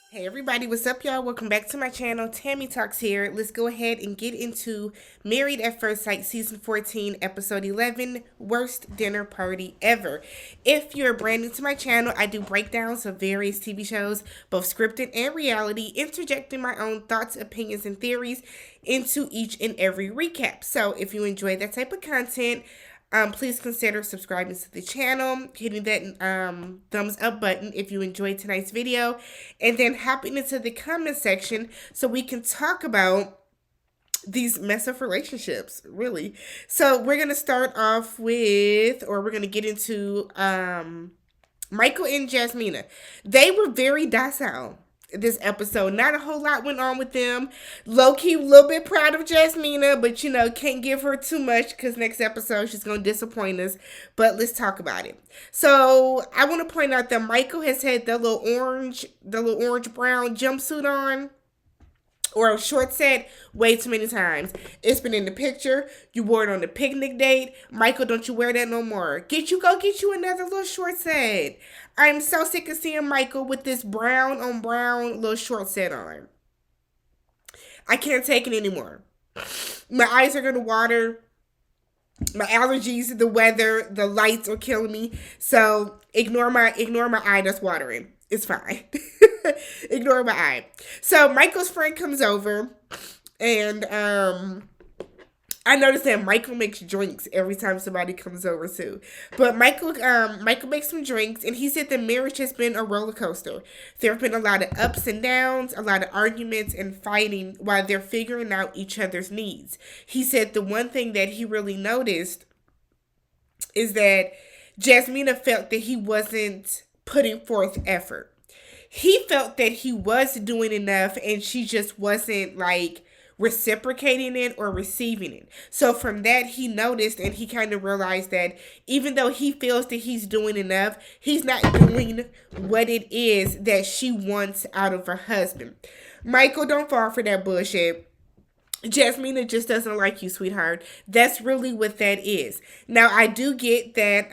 Hey everybody, what's up y'all? Welcome back to my channel. Tammy Talks here. Let's go ahead and get into Married at First Sight Season 14, Episode 11, Worst Dinner Party Ever. If you're brand new to my channel, I do breakdowns of various TV shows, both scripted and reality, interjecting my own thoughts, opinions, and theories into each and every recap. So if you enjoy that type of content, please consider subscribing to the channel, hitting that thumbs up button if you enjoyed tonight's video, and then hopping into the comment section so we can talk about these mess of relationships, really. So we're gonna start off with, or we're gonna get into Michael and Jasmina. They were very docile this episode. Not a whole lot went on with them. Low key, a little bit proud of Jasmina, but can't give her too much because next episode she's gonna disappoint us. But let's talk about it. So I want to point out that Michael has had the little orange brown jumpsuit on or a short set way too many times. It's been in the picture. You wore it on the picnic date. Michael, don't you wear that no more. Go get you another little short set. I'm so sick of seeing Michael with this brown on brown little short set on. I can't take it anymore. My eyes are gonna water. My allergies, the weather, the lights are killing me. So ignore my eye that's watering. It's fine. Ignore my eye. So Michael's friend comes over, and I noticed that Michael makes drinks every time somebody comes over too. But Michael makes some drinks, and he said the marriage has been a roller coaster. There have been a lot of ups and downs, a lot of arguments and fighting while they're figuring out each other's needs. He said the one thing that he really noticed is that Jasmina felt that he wasn't putting forth effort. He felt that he was doing enough and she just wasn't like reciprocating it or receiving it. So from that he noticed and he kind of realized that even though he feels that he's doing enough, he's not doing what it is that she wants out of her husband. Michael, don't fall for that bullshit. Jasmina just doesn't like you, sweetheart. That's really what that is. Now I do get that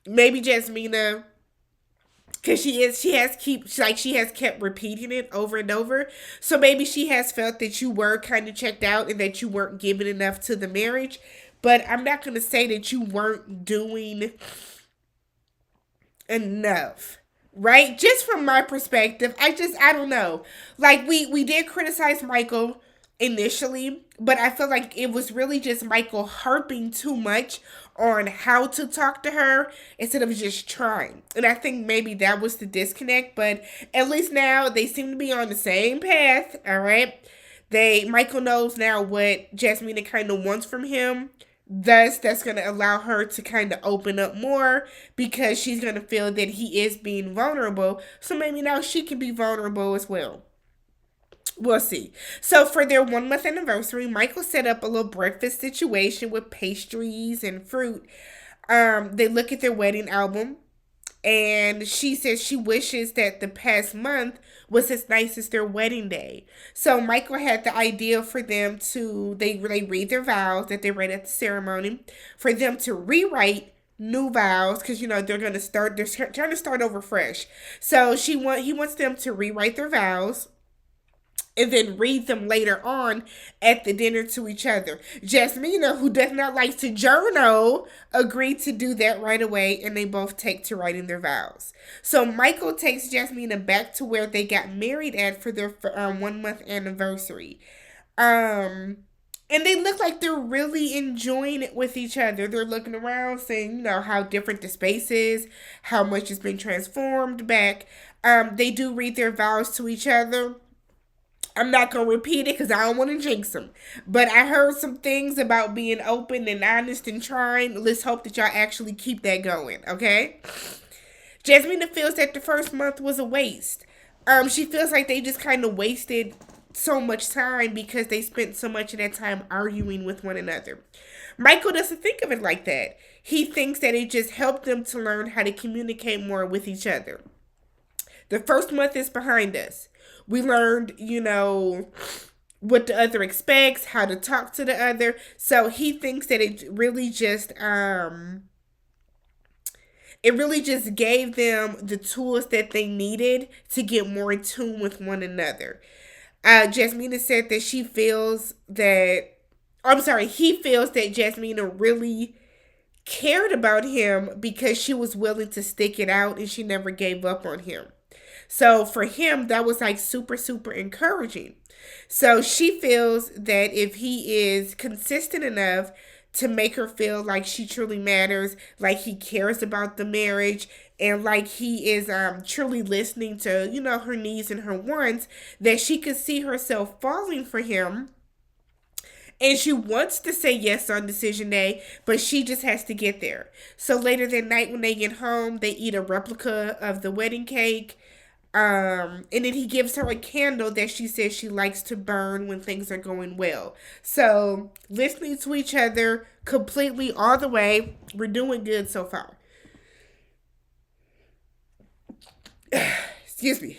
maybe Jasmina, because she has kept repeating it over and over, so maybe she has felt that you were kind of checked out and that you weren't giving enough to the marriage. But I'm not going to say that you weren't doing enough, right? Just from my perspective, I don't know. Like we did criticize Michael initially, but I feel like it was really just Michael harping too much on how to talk to her instead of just trying. And I think maybe that was the disconnect, but at least now they seem to be on the same path, all right? Michael knows now what Jasmina kind of wants from him. Thus, that's going to allow her to kind of open up more because she's going to feel that he is being vulnerable. So maybe now she can be vulnerable as well. We'll see. So for their 1 month anniversary, Michael set up a little breakfast situation with pastries and fruit. They look at their wedding album, and she says she wishes that the past month was as nice as their wedding day. So Michael had the idea for them to they read their vows that they read at the ceremony, for them to rewrite new vows because they're trying to start over fresh. So he wants them to rewrite their vows and then read them later on at the dinner to each other. Jasmina, who does not like to journal, agreed to do that right away, and they both take to writing their vows. So Michael takes Jasmina back to where they got married at for their 1 month anniversary. And they look like they're really enjoying it with each other. They're looking around, saying, how different the space is, how much has been transformed back. They do read their vows to each other. I'm not going to repeat it because I don't want to jinx them. But I heard some things about being open and honest and trying. Let's hope that y'all actually keep that going, okay? Jasmina feels that the first month was a waste. She feels like they just kind of wasted so much time because they spent so much of that time arguing with one another. Michael doesn't think of it like that. He thinks that it just helped them to learn how to communicate more with each other. The first month is behind us. We learned, what the other expects, how to talk to the other. So he thinks that it really just it really just gave them the tools that they needed to get more in tune with one another. Jasmina said that she feels that, I'm sorry, he feels that Jasmina really cared about him because she was willing to stick it out and she never gave up on him. So for him, that was like super, super encouraging. So she feels that if he is consistent enough to make her feel like she truly matters, like he cares about the marriage, and like he is truly listening to, her needs and her wants, that she could see herself falling for him, and she wants to say yes on decision day, but she just has to get there. So later that night when they get home, they eat a replica of the wedding cake. And then he gives her a candle that she says she likes to burn when things are going well. So listening to each other completely all the way. We're doing good so far. Excuse me.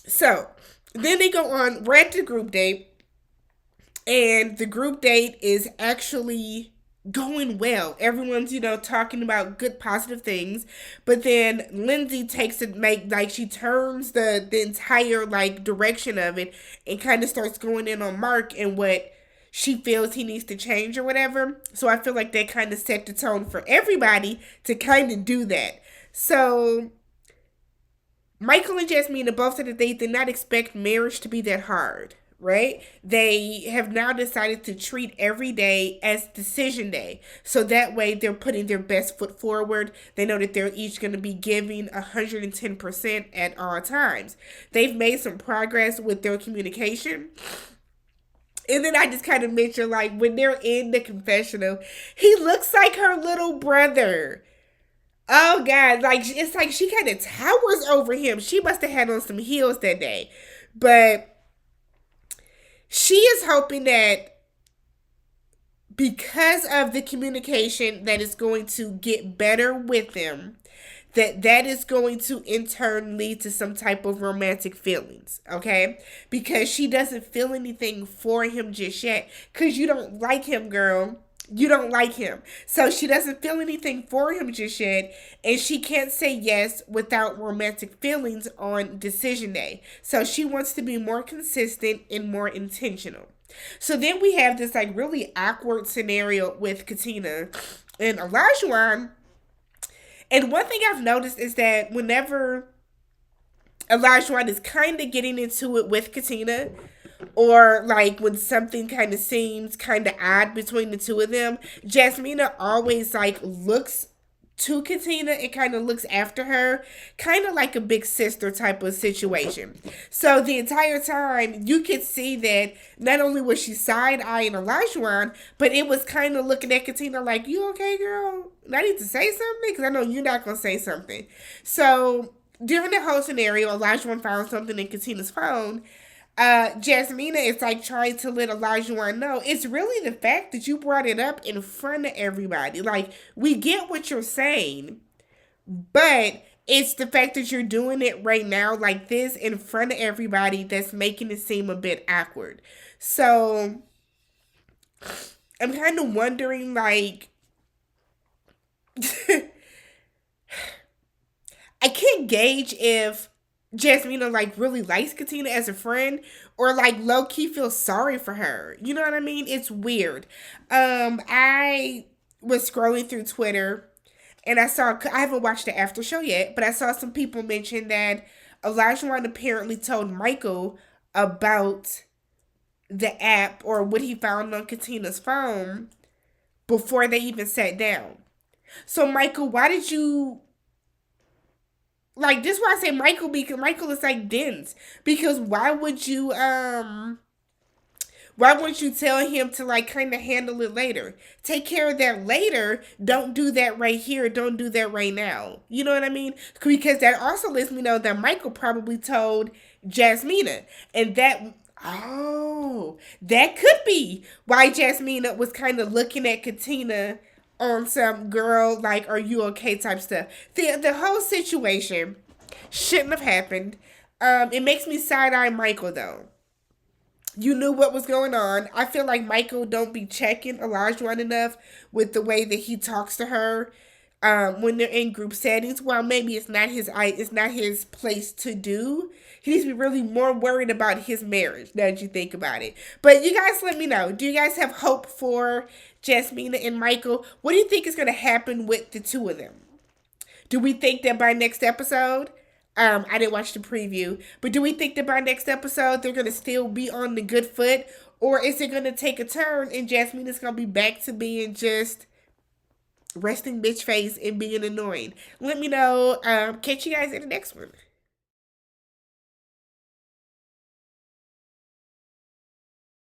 So then they go on. We're at the group date, and the group date is actually going well. Everyone's, talking about good positive things. But then Lindsay takes it, she turns the entire direction of it and kind of starts going in on Mark and what she feels he needs to change or whatever. So I feel like that kind of set the tone for everybody to kind of do that. So Michael and Jasmina both said that they did not expect marriage to be that hard, right? They have now decided to treat every day as decision day. So that way they're putting their best foot forward. They know that they're each going to be giving 110% at all times. They've made some progress with their communication. And then I just kind of mentioned, when they're in the confessional, he looks like her little brother. Oh God, it's like she kind of towers over him. She must have had on some heels that day. But she is hoping that because of the communication that is going to get better with them, that is going to in turn lead to some type of romantic feelings, okay? Because she doesn't feel anything for him just yet. Because you don't like him, girl. You don't like him. So she doesn't feel anything for him just yet, and she can't say yes without romantic feelings on decision day. So she wants to be more consistent and more intentional. So then we have this really awkward scenario with Katina and Olajuwon. And one thing I've noticed is that whenever Olajuwon is kind of getting into it with Katina, or when something kind of seems kind of odd between the two of them, Jasmina always looks to Katina and kind of looks after her, kind of like a big sister type of situation. So the entire time you could see that not only was she side eyeing Olajuwon, but it was kind of looking at Katina like, "You okay, girl? I need to say something because I know you're not gonna say something." So during the whole scenario, Olajuwon found something in Katina's phone. Jasmina is trying to let Olajuwon know it's really the fact that you brought it up in front of everybody. We get what you're saying, but it's the fact that you're doing it right now like this in front of everybody that's making it seem a bit awkward. So I'm kind of wondering I can't gauge if Jasmina really likes Katina as a friend or low key feels sorry for her. You know what I mean? It's weird. I was scrolling through Twitter and I haven't watched the after show yet, but I saw some people mention that Olajuwon apparently told Michael about the app or what he found on Katina's phone before they even sat down. So Michael, why did you this is why I say Michael, because Michael is dense. Because why wouldn't you tell him to kind of handle it later? Take care of that later. Don't do that right here. Don't do that right now. You know what I mean? Because that also lets me know that Michael probably told Jasmina. And that could be why Jasmina was kind of looking at Katina on some girl, are you okay type stuff. The whole situation shouldn't have happened. It makes me side-eye Michael, though. You knew what was going on. I feel like Michael don't be checking Olajuwon enough with the way that he talks to her. when they're in group settings. Well, maybe it's not his place to do. He needs to be really more worried about his marriage now that you think about it. But you guys let me know. Do you guys have hope for Jasmina and Michael? What do you think is going to happen with the two of them? Do we think that by next episode, I didn't watch the preview, but do we think that by next episode they're gonna still be on the good foot, or is it gonna take a turn and Jasmine is gonna be back to being just resting bitch face and being annoying? Let me know. Catch you guys in the next one.